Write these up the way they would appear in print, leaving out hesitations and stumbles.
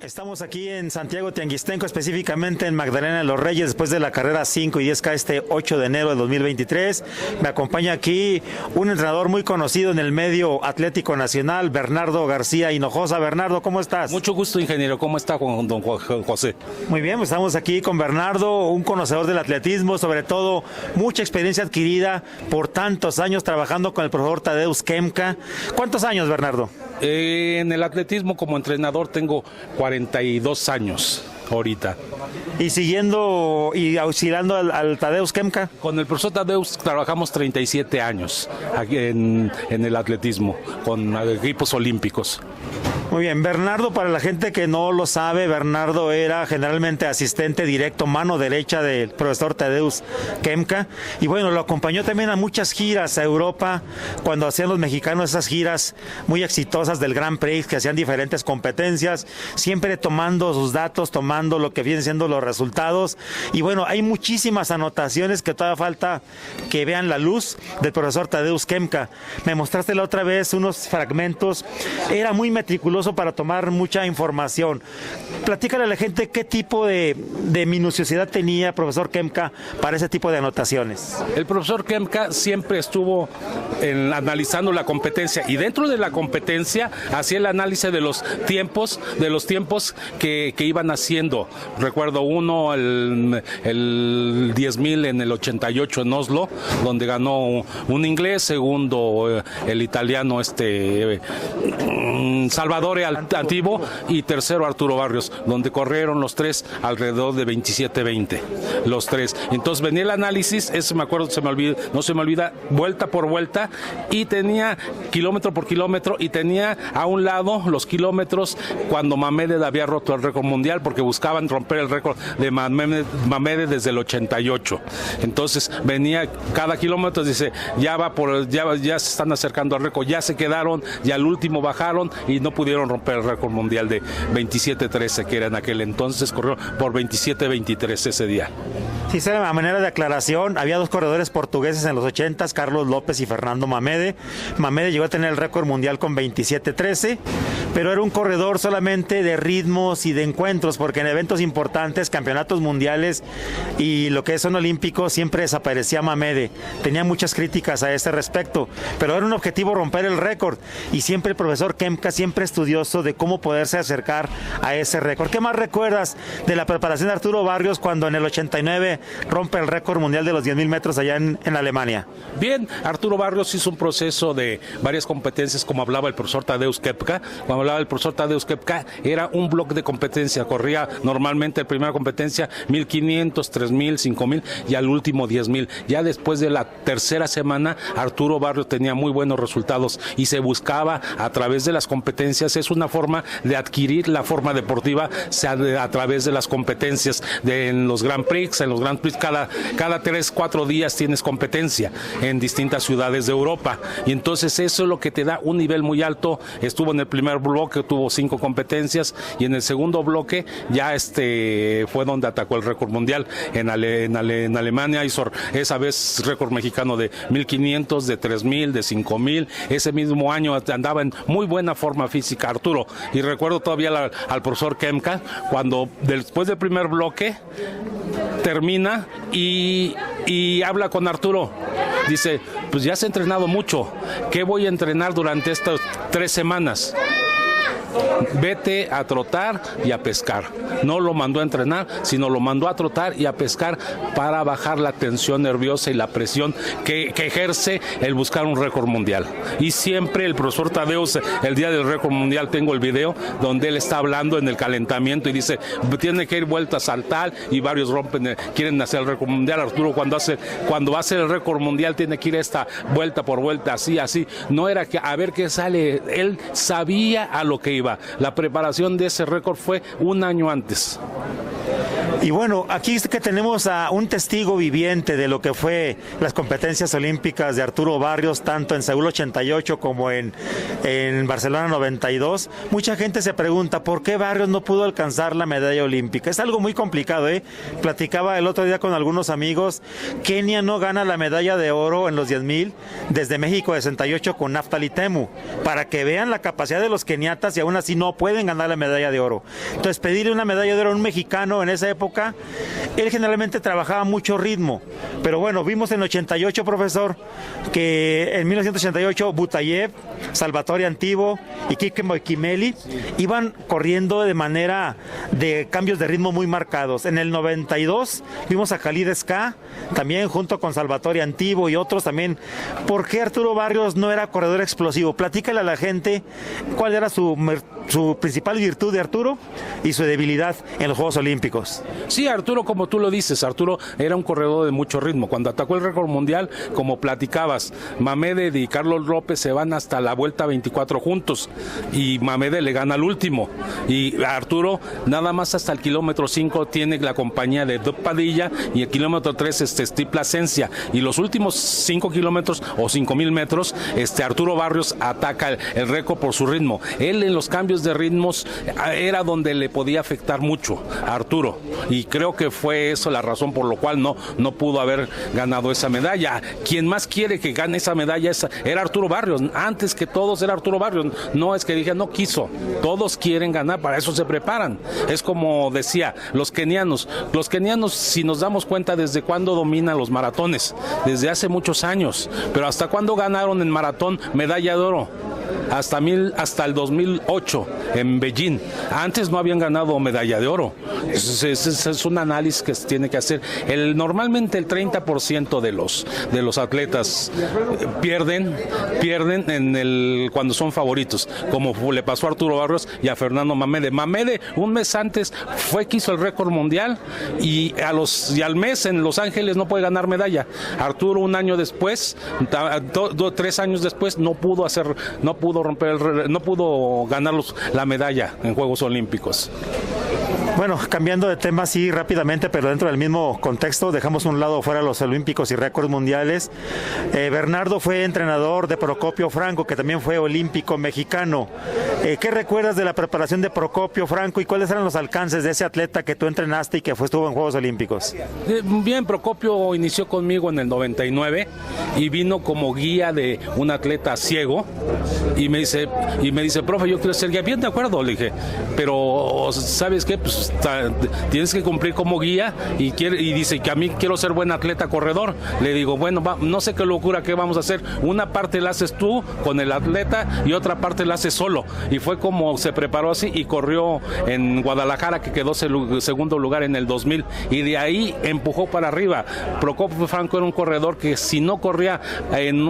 Estamos aquí en Santiago Tianguistenco, específicamente en Magdalena de los Reyes, después de la carrera 5 y 10K este 8 de enero de 2023. Me acompaña aquí un entrenador muy conocido en el medio atlético nacional, Bernardo García Hinojosa. Bernardo, ¿cómo estás? Mucho gusto, ingeniero. ¿Cómo está, don José? Muy bien, pues estamos aquí con Bernardo, un conocedor del atletismo, sobre todo mucha experiencia adquirida por tantos años trabajando con el profesor Tadeusz Kemka. ¿Cuántos años, Bernardo? En el atletismo como entrenador tengo 42 años ahorita. ¿Y siguiendo y auxiliando al Tadeusz Kemka? Con el profesor Tadeusz trabajamos 37 años aquí en el atletismo, con equipos olímpicos. Muy bien, Bernardo, para la gente que no lo sabe, Bernardo era generalmente asistente directo, mano derecha del profesor Tadeusz Kemka, y bueno, lo acompañó también a muchas giras a Europa, cuando hacían los mexicanos esas giras muy exitosas del Grand Prix, que hacían diferentes competencias, siempre tomando sus datos, tomando lo que vienen siendo los resultados, y bueno, hay muchísimas anotaciones que todavía falta que vean la luz del profesor Tadeusz Kemka. Me mostraste la otra vez unos fragmentos, era muy meticuloso para tomar mucha información. Platícale a la gente qué tipo de minuciosidad tenía profesor Kemka para ese tipo de anotaciones. El profesor Kemka siempre estuvo analizando la competencia, y dentro de la competencia hacía el análisis de los tiempos que iban haciendo. Recuerdo uno, el 10.000 en el 88 en Oslo, donde ganó un inglés, segundo el italiano Salvador Antivo, y tercero Arturo Barrios, donde corrieron los tres alrededor de 27:20, los tres. Entonces venía el análisis, ese me acuerdo, no se me olvida, vuelta por vuelta, y tenía kilómetro por kilómetro, y tenía a un lado los kilómetros cuando Mamed había roto el récord mundial, porque buscaban romper el récord de Mamed desde el 88. Entonces venía cada kilómetro, dice, ya se están acercando al récord, ya se quedaron, y al último bajaron y no pudieron romper el récord mundial de 27:13, que era en aquel entonces, corrió por 27:23 ese día. Sí, a manera de aclaración, había dos corredores portugueses en los 80s, Carlos López y Fernando Mamede. Mamede llegó a tener el récord mundial con 27:13, pero era un corredor solamente de ritmos y de encuentros, porque en eventos importantes, campeonatos mundiales y lo que son olímpicos, siempre desaparecía Mamede. Tenía muchas críticas a ese respecto, pero era un objetivo romper el récord, y siempre el profesor Kemka, siempre estudioso de cómo poderse acercar a ese récord. ¿Qué más recuerdas de la preparación de Arturo Barrios cuando en el 89 rompe el récord mundial de los 10.000 metros allá en Alemania? Bien, Arturo Barrios hizo un proceso de varias competencias, como hablaba el profesor Tadeusz Kemka. Cuando hablaba el profesor Tadeusz Kemka, era un bloque de competencia. Corría normalmente en primera competencia 1.500, 3.000, 5.000 y al último 10.000. Ya después de la tercera semana, Arturo Barrios tenía muy buenos resultados, y se buscaba a través de las competencias. Es una forma de adquirir la forma deportiva a través de las competencias, en los Grand Prix. En los Grand Prix cada 3-4 días tienes competencia en distintas ciudades de Europa, y entonces eso es lo que te da un nivel muy alto. Estuvo en el primer bloque, tuvo 5 competencias, y en el segundo bloque ya fue donde atacó el récord mundial en Alemania. Hizo esa vez récord mexicano de 1.500, de 3.000, de 5.000. Ese mismo año andaba en muy buena forma física Arturo, y recuerdo todavía al profesor Kemka cuando después del primer bloque termina y habla con Arturo. Dice, pues ya has entrenado mucho, ¿qué voy a entrenar durante estas 3 semanas? Vete a trotar y a pescar. No lo mandó a entrenar, sino lo mandó a trotar y a pescar para bajar la tensión nerviosa y la presión que ejerce el buscar un récord mundial. Y siempre el profesor Tadeusz, el día del récord mundial, tengo el video donde él está hablando en el calentamiento y dice, tiene que ir vueltas al tal, y varios quieren hacer el récord mundial. Arturo, cuando va a hacer el récord mundial, tiene que ir esta vuelta por vuelta, así. No era que a ver qué sale, él sabía a lo que iba. La preparación de ese récord fue un año antes. Y bueno, aquí es que tenemos a un testigo viviente de lo que fue las competencias olímpicas de Arturo Barrios, tanto en Seúl 88 como en Barcelona 92. Mucha gente se pregunta, ¿por qué Barrios no pudo alcanzar la medalla olímpica? Es algo muy complicado, ¿eh? Platicaba el otro día con algunos amigos, Kenia no gana la medalla de oro en los 10,000 desde México 68 con Naftali Temu, para que vean la capacidad de los keniatas y aún así no pueden ganar la medalla de oro. Entonces, pedirle una medalla de oro a un mexicano en esa época, él generalmente trabajaba mucho ritmo, pero bueno, vimos en 88, profesor, que en 1988 Butayev, Salvatore Antibo y Kike Moikimeli iban corriendo de manera de cambios de ritmo muy marcados. En el 92 vimos a Khalid Ska, también junto con Salvatore Antibo y otros también. ¿Por qué Arturo Barrios no era corredor explosivo? Platícale a la gente cuál era su principal virtud de Arturo y su debilidad en los Juegos Olímpicos. Sí, Arturo, como tú lo dices, Arturo era un corredor de mucho ritmo. Cuando atacó el récord mundial, como platicabas, Mamed y Carlos López se van hasta la vuelta 24 juntos y Mamed le gana al último. Y Arturo nada más hasta el kilómetro 5 tiene la compañía de Doug Padilla y el kilómetro 3 Steve Plasencia. Y los últimos 5 kilómetros o 5,000 metros, Arturo Barrios ataca el récord por su ritmo. Él en los cambios de ritmos era donde le podía afectar mucho a Arturo. Y creo que fue eso la razón por la cual no pudo haber ganado esa medalla. Quien más quiere que gane esa medalla era Arturo Barrios. Antes que todos era Arturo Barrios. No es que dije, no quiso. Todos quieren ganar, para eso se preparan. Es como decía, los kenianos, si nos damos cuenta, desde cuándo dominan los maratones, desde hace muchos años. Pero ¿hasta cuándo ganaron en maratón medalla de oro? Hasta el 2008 en Beijing. Antes no habían ganado medalla de oro. Es un análisis que se tiene que hacer. Normalmente el 30% de los atletas pierden cuando son favoritos, como le pasó a Arturo Barrios y a Fernando Mamede. Mamede un mes antes que hizo el récord mundial y al mes en Los Ángeles no puede ganar medalla. Arturo un año después, 3 años después, no pudo ganar la medalla en Juegos Olímpicos. Bueno, cambiando de tema sí rápidamente, pero dentro del mismo contexto, dejamos un lado fuera los olímpicos y récords mundiales. Bernardo fue entrenador de Procopio Franco, que también fue olímpico mexicano. ¿Qué recuerdas de la preparación de Procopio Franco y cuáles eran los alcances de ese atleta que tú entrenaste y que estuvo en Juegos Olímpicos? Bien, Procopio inició conmigo en el 99 y vino como guía de un atleta ciego y me dice, profe, yo quiero ser guía. Bien, de acuerdo, le dije, pero ¿sabes qué? Pues tienes que cumplir como guía y dice que a mí quiero ser buen atleta corredor. Le digo, bueno, no sé qué locura, ¿qué vamos a hacer? Una parte la haces tú con el atleta y otra parte la haces solo. Y fue como se preparó así y corrió en Guadalajara, que quedó segundo lugar en el 2000 y de ahí empujó para arriba. Procopio Franco era un corredor que si no corría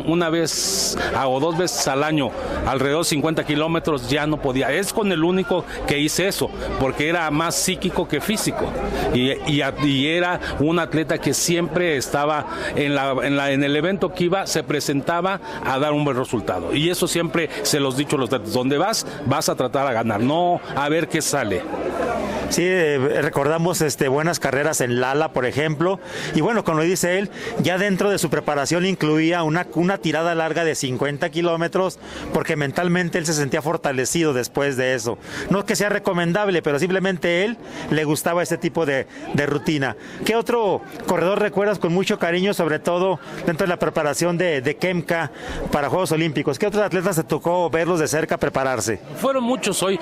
una vez o 2 veces al año alrededor de 50 kilómetros ya no podía. Es con el único que hice eso, porque era más psíquico que físico y era un atleta que siempre estaba en el evento que iba, se presentaba a dar un buen resultado, y eso siempre se los he dicho a los atletas: donde vas a tratar a ganar, no a ver qué sale. Sí, recordamos buenas carreras en Lala, por ejemplo, y bueno, como dice él, ya dentro de su preparación incluía una tirada larga de 50 kilómetros, porque mentalmente él se sentía fortalecido después de eso. No que sea recomendable, pero simplemente él le gustaba ese tipo de rutina. ¿Qué otro corredor recuerdas con mucho cariño, sobre todo dentro de la preparación de Kemka para Juegos Olímpicos? ¿Qué otros atletas te tocó verlos de cerca prepararse? Fueron muchos. Hoy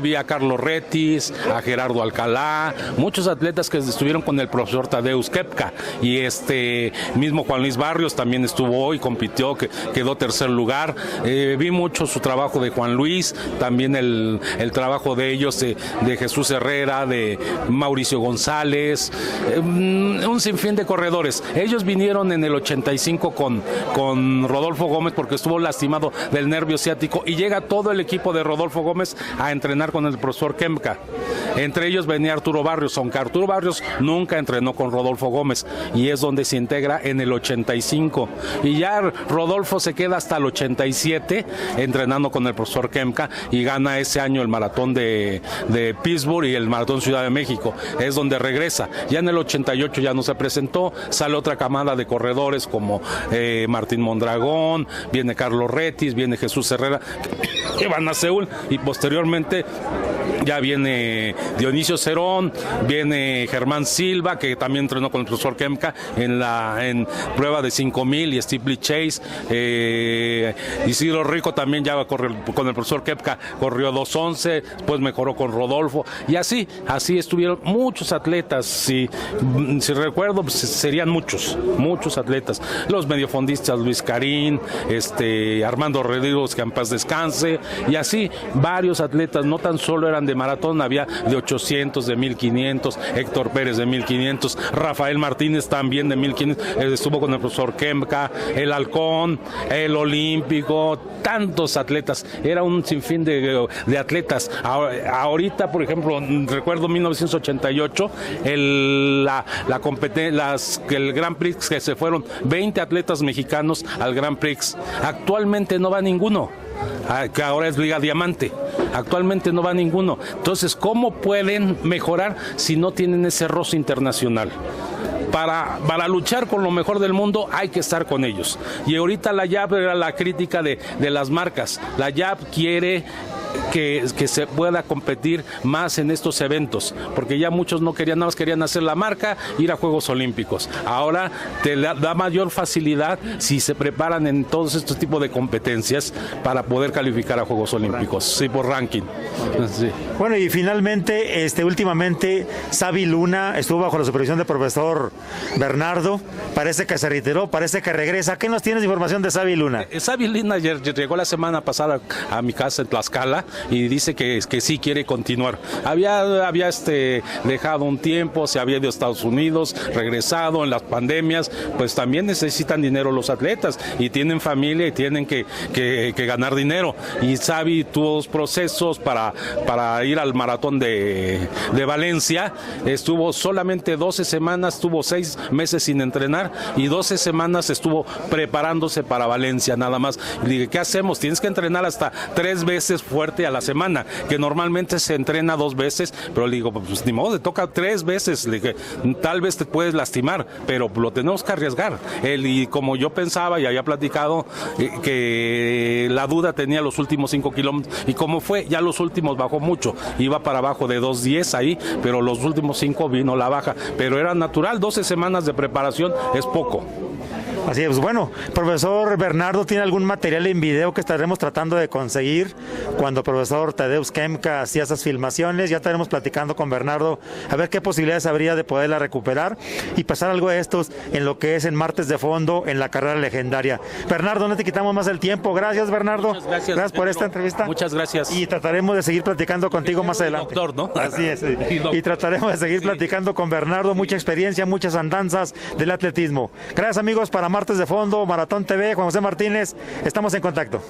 vi a Carlos Retis, a Gerardo Alcalá, muchos atletas que estuvieron con el profesor Tadeusz Kepka, y mismo Juan Luis Barrios también estuvo hoy, compitió, quedó tercer lugar. Vi mucho su trabajo de Juan Luis, también el trabajo de ellos, de Jesús Herrera, de Mauricio González, un sinfín de corredores. Ellos vinieron en el 85 con Rodolfo Gómez porque estuvo lastimado del nervio ciático, y llega todo el equipo de Rodolfo Gómez a entrenar con el profesor Kemka. Entre ellos venía Arturo Barrios, aunque Arturo Barrios nunca entrenó con Rodolfo Gómez, y es donde se integra en el 85. Y ya Rodolfo se queda hasta el 87 entrenando con el profesor Kempka y gana ese año el maratón de Pittsburgh y el maratón Ciudad de México. Es donde regresa. Ya en el 88 ya no se presentó, sale otra camada de corredores como Martín Mondragón, viene Carlos Retis, viene Jesús Herrera, que van a Seúl, y posteriormente ya viene Dionisio Cerón, viene Germán Silva, que también entrenó con el profesor Kempka en prueba de 5,000, y Steve Chase, Isidro Rico también ya corrió con el profesor Kempka, corrió 2:11, después mejoró con Rodolfo, y así estuvieron muchos atletas. Si recuerdo, pues serían muchos atletas, los mediofondistas Luis Carín, Armando Rodríguez, que en paz descanse, y así varios atletas. No tan solo eran de maratón, había de 800, de 1500, Héctor Pérez de 1500, Rafael Martínez también de 1500, estuvo con el profesor Kempka, el Halcón, el Olímpico, tantos atletas, era un sinfín de atletas. Ahorita, por ejemplo, recuerdo 1988, el Grand Prix, que se fueron 20 atletas mexicanos al Grand Prix. Actualmente no va ninguno, que ahora es Liga Diamante. Actualmente no va ninguno. Entonces, ¿cómo pueden mejorar si no tienen ese roce internacional? Para luchar con lo mejor del mundo hay que estar con ellos. Y ahorita la JAP era la crítica de las marcas. La JAP quiere que se pueda competir más en estos eventos, porque ya muchos no querían, nada más querían hacer la marca, ir a Juegos Olímpicos. Ahora te da mayor facilidad si se preparan en todos estos tipos de competencias para poder calificar a Juegos Olímpicos, sí, por ranking. Sí. Bueno, y finalmente, últimamente, Xavi Luna estuvo bajo la supervisión del profesor Bernardo, parece que se retiró, parece que regresa. ¿Qué nos tienes de información de Xavi Luna? Xavi Luna llegó la semana pasada a mi casa en Tlaxcala y dice que sí quiere continuar. Había dejado un tiempo, se había ido a Estados Unidos, regresado en las pandemias, pues también necesitan dinero los atletas y tienen familia y tienen que ganar dinero. Y Xavi tuvo 2 procesos para ir al maratón de Valencia, estuvo solamente 12 semanas, estuvo 6 meses sin entrenar y 12 semanas estuvo preparándose para Valencia nada más. Y dije, ¿qué hacemos? Tienes que entrenar hasta 3 veces fuerte a la semana, que normalmente se entrena 2 veces, pero le digo, pues ni modo, te toca 3 veces. Le dije, tal vez te puedes lastimar, pero lo tenemos que arriesgar. Y como yo pensaba y había platicado, que la duda tenía los últimos 5 kilómetros, y como fue, ya los últimos bajó mucho, iba para abajo de 2:10 ahí, pero los últimos 5 vino la baja, pero era natural, 12 semanas de preparación es poco. Así es, bueno, profesor Bernardo, ¿tiene algún material en video que estaremos tratando de conseguir cuando el profesor Tadeusz Kempka hacía esas filmaciones? Ya estaremos platicando con Bernardo a ver qué posibilidades habría de poderla recuperar y pasar algo de estos en lo que es en Martes de Fondo, en la carrera legendaria. Bernardo, no te quitamos más el tiempo. Gracias, Bernardo. Muchas gracias. Gracias por esta entrevista. Muchas gracias. Y trataremos de seguir platicando contigo más adelante. Doctor, ¿no? Así es. Y trataremos de seguir platicando con Bernardo. Mucha experiencia, muchas andanzas del atletismo. Gracias, amigos. Para Martes de Fondo, Maratón TV, Juan José Martínez, estamos en contacto.